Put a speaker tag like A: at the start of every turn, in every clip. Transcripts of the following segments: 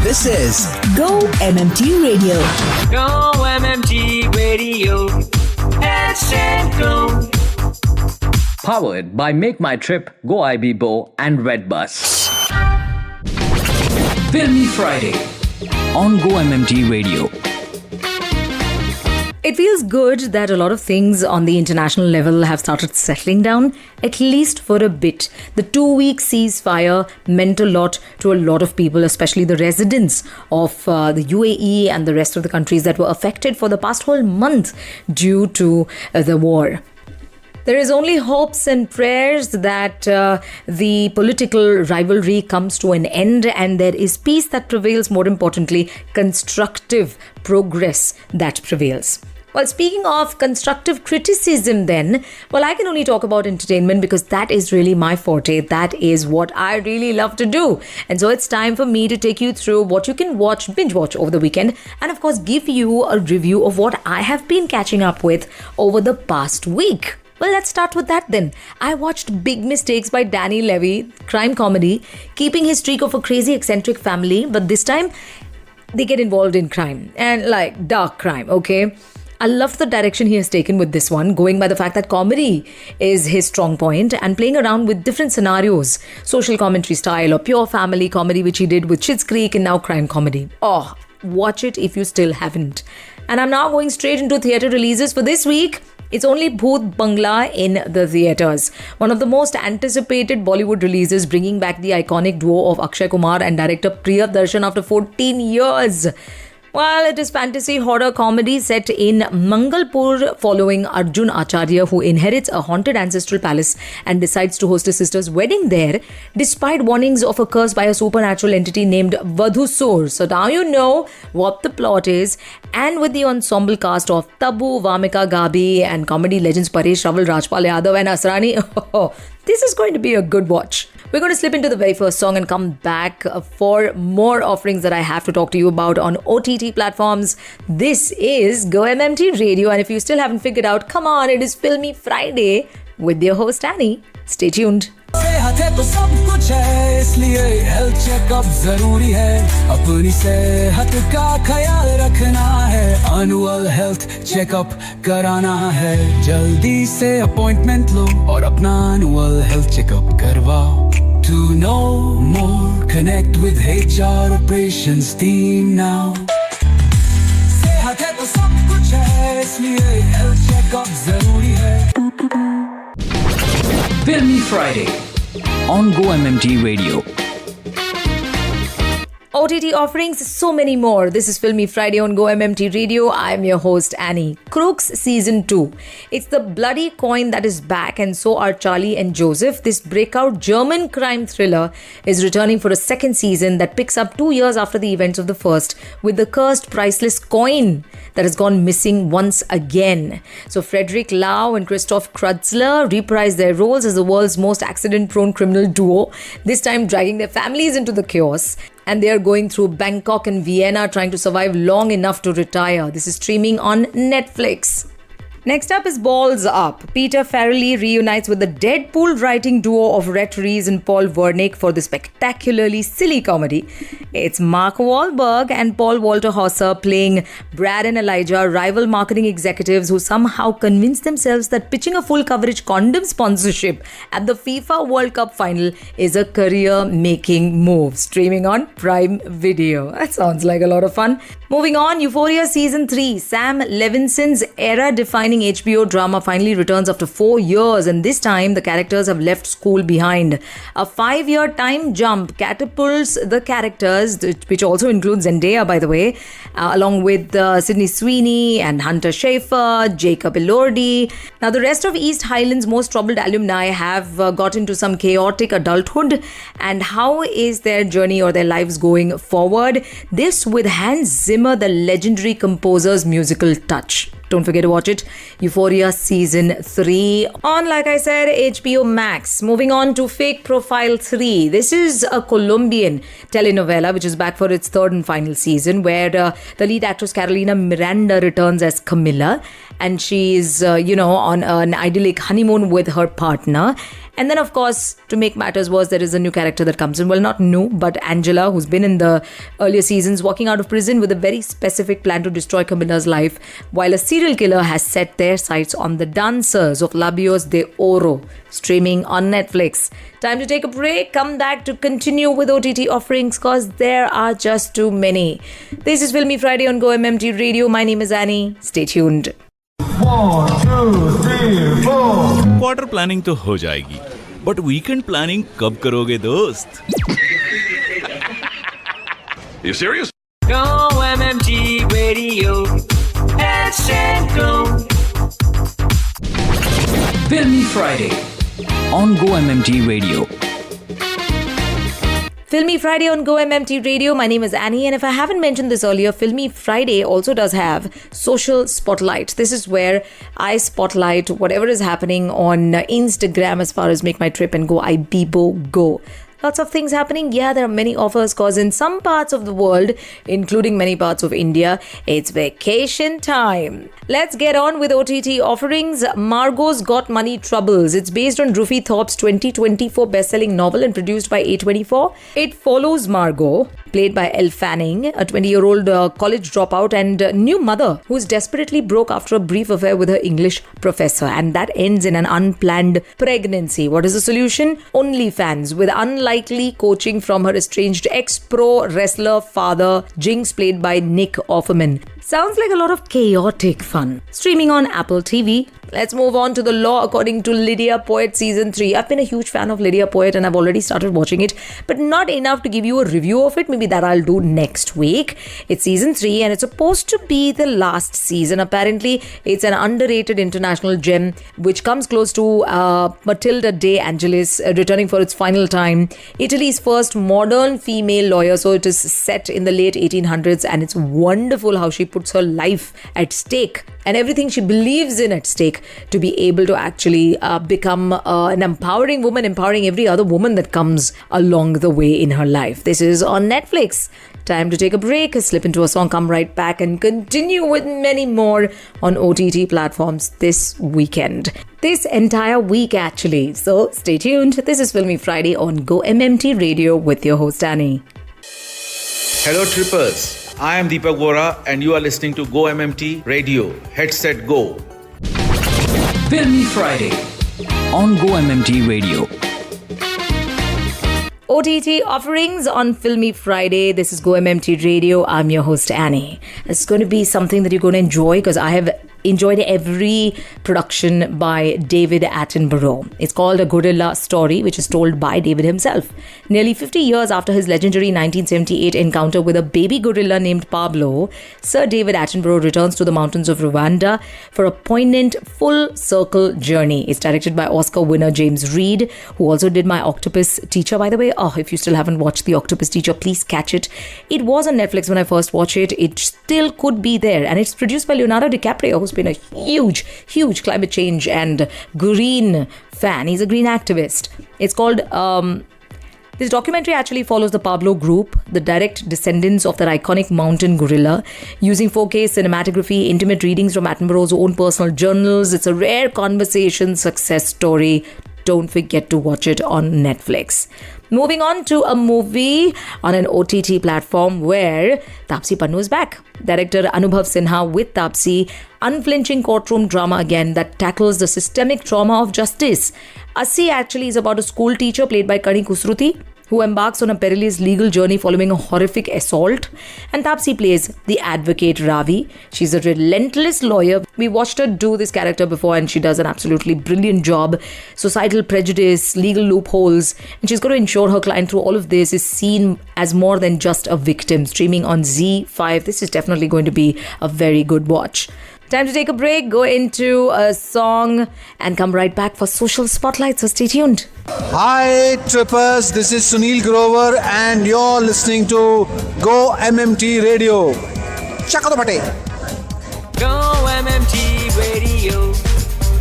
A: This is Go-MMT Radio.
B: Go-MMT Radio. Hashtag Go.
C: Powered by Make My Trip, Go IB and Redbus. Filmy Friday on Go-MMT Radio.
D: It feels good that a lot of things on the international level have started settling down, at least for a bit. The 2-week ceasefire meant a lot to a lot of people, especially the residents of the UAE and the rest of the countries that were affected for the past whole month due to the war. There is only hopes and prayers that the political rivalry comes to an end and there is peace that prevails, more importantly, constructive progress that prevails. Well, speaking of constructive criticism then, well, I can only talk about entertainment because that is really my forte. That is what I really love to do. And so it's time for me to take you through what you can watch, binge watch over the weekend, and of course give you a review of what I have been catching up with over the past week. Well, let's start with that then. I watched Big Mistakes by Danny Levy, crime comedy, keeping his streak of a crazy eccentric family, but this time they get involved in crime and like dark crime, okay? I loved the direction he has taken with this one, going by the fact that comedy is his strong point and playing around with different scenarios, social commentary style or pure family comedy, which he did with Schitt's Creek and now crime comedy. Oh, watch it if you still haven't. And I'm now going straight into theatre releases for this week. It's only Bhoot Bangla in the theatres. One of the most anticipated Bollywood releases, bringing back the iconic duo of Akshay Kumar and director Priyadarshan after 14 years. Well, it is fantasy horror comedy set in Mangalpur following Arjun Acharya, who inherits a haunted ancestral palace and decides to host his sister's wedding there despite warnings of a curse by a supernatural entity named Vadhusur. So now you know what the plot is, and with the ensemble cast of Tabu, Vamika Gabi and comedy legends Paresh Rawal, Rajpal Yadav and Asrani, this is going to be a good watch. We're going to slip into the very first song and come back for more offerings that I have to talk to you about on OTT platforms. This is Go-MMT Radio, and if you still haven't figured out, come on, it is Filmy Friday with your host Annie. Stay tuned.
E: सेहत है तो सब कुछ है, इसलिए health checkup जरूरी है. अपनी सेहत का ख्याल रखना है, एनुअल हेल्थ चेकअप कराना है. जल्दी से अपॉइंटमेंट लो और अपना एनुअल हेल्थ चेकअप करवाओ. To know more, connect with HR operations team now. सेहत है तो सब कुछ है, इसलिए हेल्थ चेकअप जरूरी है.
C: Filmy Friday on Go-MMT Radio.
D: OTT offerings, so many more. This is Filmy Friday on Go-MMT Radio. I'm your host Annie. Crooks Season 2. It's the bloody coin that is back, and so are Charlie and Joseph. This breakout German crime thriller is returning for a second season that picks up 2 years after the events of the first, with the cursed priceless coin that has gone missing once again. So Frederick Lau and Christoph Krutzler reprise their roles as the world's most accident-prone criminal duo, this time dragging their families into the chaos. And they are going through Bangkok and Vienna trying to survive long enough to retire. This is streaming on Netflix. Next up is Balls Up. Peter Farrelly reunites with the Deadpool writing duo of Rhett Reeves and Paul Wernick for the spectacularly silly comedy. It's Mark Wahlberg and Paul Walter Hauser playing Brad and Elijah, rival marketing executives who somehow convince themselves that pitching a full coverage condom sponsorship at the FIFA World Cup final is a career-making move. Streaming on Prime Video. That sounds like a lot of fun. Moving on, Euphoria Season 3. Sam Levinson's era-defining HBO drama finally returns after 4 years, and this time the characters have left school behind. A 5-year time jump catapults the characters, which also includes Zendaya, by the way, along with Sydney Sweeney and Hunter Schafer, Jacob Elordi. Now, the rest of East Highland's most troubled alumni have got into some chaotic adulthood, and how is their journey or their lives going forward? This with Hans Zimmer, the legendary composer's musical touch. Don't forget to watch it. Euphoria Season 3 on, like I said, HBO Max. Moving on to Fake Profile 3. This is a Colombian telenovela which is back for its third and final season, where the lead actress Carolina Miranda returns as Camilla, and she is, on an idyllic honeymoon with her partner. And then, of course, to make matters worse, there is a new character that comes in. Well, not new, but Angela, who's been in the earlier seasons, walking out of prison with a very specific plan to destroy Camilla's life, while a serial killer has set their sights on the dancers of Labios de Oro, streaming on Netflix. Time to take a break. Come back to continue with OTT offerings, because there are just too many. This is Filmy Friday on GO-MMT Radio. My name is Annie. Stay tuned.
F: 1, 2, 3, 4 quarter planning तो हो जाएगी, but weekend planning कब करोगे दोस्त?
G: You serious?
B: Go-MMT Radio. Headset Go.
C: Filmy Friday on GO-MMT Radio.
D: Filmy Friday on GO-MMT Radio. My name is Annie, and if I haven't mentioned this earlier, Filmy Friday also does have Social Spotlight. This is where I spotlight whatever is happening on Instagram as far as Make My Trip and Go IBIBO Go. Lots of things happening. Yeah, there are many offers, because in some parts of the world, including many parts of India, it's vacation time. Let's get on with OTT offerings. Margot's Got Money Troubles. It's based on Rufi Thorpe's 2024 best-selling novel and produced by A24. It follows Margot, played by Elle Fanning, a 20-year-old college dropout and new mother who's desperately broke after a brief affair with her English professor, and that ends in an unplanned pregnancy. What is the solution? OnlyFans, with unlikely coaching from her estranged ex-pro wrestler father, Jinx, played by Nick Offerman. Sounds like a lot of chaotic fun. Streaming on Apple TV. Let's move on to The Law According to Lydia Poet Season 3. I've been a huge fan of Lydia Poet and I've already started watching it, but not enough to give you a review of it. Maybe that I'll do next week. It's Season 3 and it's supposed to be the last season. Apparently, it's an underrated international gem which comes close to Matilda De Angelis returning for its final time. Italy's first modern female lawyer. So it is set in the late 1800s, and it's wonderful how she puts her life at stake and everything she believes in at stake to be able to actually become an empowering woman, empowering every other woman that comes along the way in her life. This is on Netflix. Time to take a break, slip into a song, come right back and continue with many more on OTT platforms this weekend. This entire week, actually. So stay tuned. This is Filmy Friday on GO-MMT Radio with your host, Annie.
H: Hello Trippers, I am Deepak Vora and you are listening to GO-MMT Radio. Headset Go.
C: Filmy Friday on GO-MMT Radio.
D: OTT offerings on Filmy Friday. This is GO-MMT Radio. I'm your host, Annie. It's going to be something that you're going to enjoy, because I have enjoyed every production by David Attenborough. It's called A Gorilla Story, which is told by David himself. Nearly 50 years after his legendary 1978 encounter with a baby gorilla named Pablo, Sir David Attenborough returns to the mountains of Rwanda for a poignant full-circle journey. It's directed by Oscar winner James Reed, who also did My Octopus Teacher, by the way. Oh, if you still haven't watched The Octopus Teacher, please catch it. It was on Netflix when I first watched it. It still could be there. And it's produced by Leonardo DiCaprio, who's been a huge climate change and green fan. He's a green activist. It's called... This documentary actually follows the Pablo group, the direct descendants of that iconic mountain gorilla, using 4K cinematography, intimate readings from Attenborough's own personal journals. It's a rare conversation success story. Don't forget to watch it on Netflix. Moving on to a movie on an OTT platform where Taapsee Pannu is back. Director Anubhav Sinha with Taapsee, unflinching courtroom drama again that tackles the systemic trauma of justice. Assi actually is about a school teacher played by Kani Kusruti, who embarks on a perilous legal journey following a horrific assault. And Taapsee plays the advocate Ravi. She's a relentless lawyer. We watched her do this character before and she does an absolutely brilliant job. Societal prejudice, legal loopholes, and she's got to ensure her client through all of this is seen as more than just a victim. Streaming on Z5. This is definitely going to be a very good watch. Time to take a break, go into a song and come right back for Social Spotlight. So stay tuned.
I: Hi Trippers, this is Sunil Grover and you're listening to GO-MMT Radio. Chakadopate.
B: GO-MMT Radio.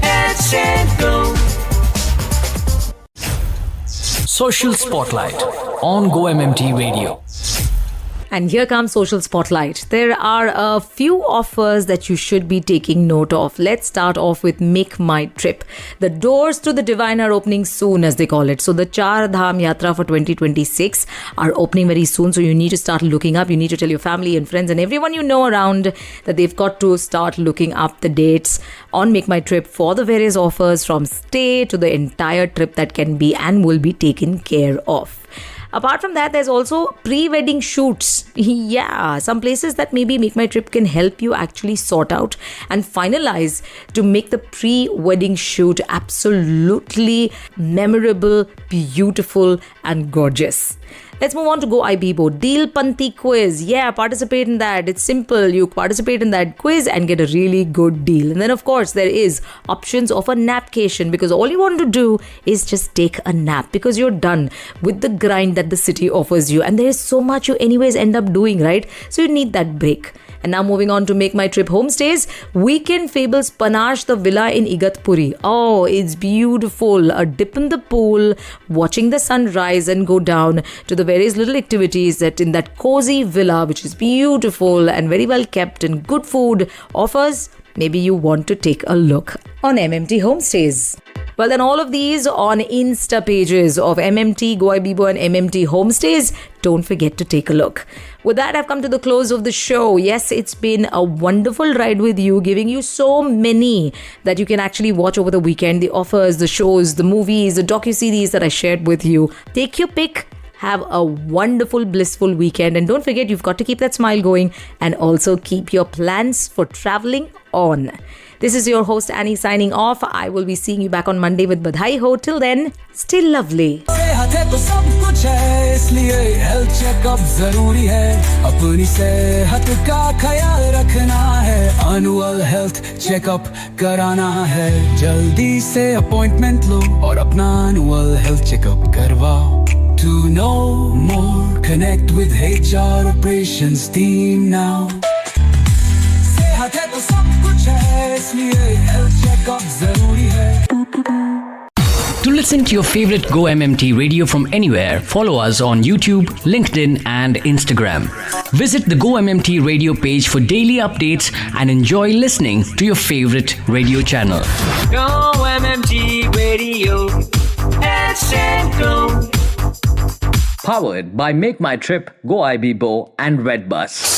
B: Heads and go.
G: Social Spotlight on GO-MMT Radio.
D: And here comes Social Spotlight. There are a few offers that you should be taking note of. Let's start off with Make My Trip. The doors to the divine are opening soon, as they call it. So the Char Dham Yatra for 2026 are opening very soon. So you need to start looking up. You need to tell your family and friends and everyone you know around that they've got to start looking up the dates on Make My Trip for the various offers, from stay to the entire trip that can be and will be taken care of. Apart from that, there's also pre-wedding shoots. Yeah, some places that maybe Make My Trip can help you actually sort out and finalize to make the pre-wedding shoot absolutely memorable, beautiful and gorgeous. Let's move on to Go IBBO. Deal Panti quiz. Yeah, participate in that. It's simple. You participate in that quiz and get a really good deal. And then, of course, there is options of a napcation, because all you want to do is just take a nap, because you're done with the grind that the city offers you. And there is so much you anyways end up doing, right? So you need that break. And now moving on to Make My Trip homestays. Weekend Fables Panache, the villa in Igatpuri. Oh, it's beautiful. A dip in the pool, watching the sun rise and go down to the various little activities that in that cozy villa, which is beautiful and very well kept and good food offers. Maybe you want to take a look on MMT Homestays. Well, then all of these on Insta pages of MMT, Go IBBO and MMT Homestays. Don't forget to take a look. With that, I've come to the close of the show. Yes, it's been a wonderful ride with you, giving you so many that you can actually watch over the weekend. The offers, the shows, the movies, the docu-series that I shared with you. Take your pick. Have a wonderful, blissful weekend. And don't forget, you've got to keep that smile going and also keep your plans for traveling on. This is your host Annie signing off. I will be seeing you back on Monday with Badhai Ho. Till then, stay lovely.
E: सेहत है तो सब कुछ है, इसलिए health checkup जरूरी है। अपनी सेहत का ख्याल रखना है, एनुअल हेल्थ चेकअप कराना है। जल्दी से अपॉइंटमेंट लो और अपना एनुअल हेल्थ चेकअप करवाओ। To know more, connect with HR operations team now. सेहत है तो सब कुछ है, इसलिए हेल्थ चेकअप जरूरी है।
G: To listen to your favorite Go-MMT radio from anywhere, follow us on YouTube, LinkedIn and Instagram. Visit the Go-MMT radio page for daily updates and enjoy listening to your favorite radio channel.
B: GO-MMT Radio. Heads and go.
C: Powered by Make My Trip, Go IBBO and Redbus.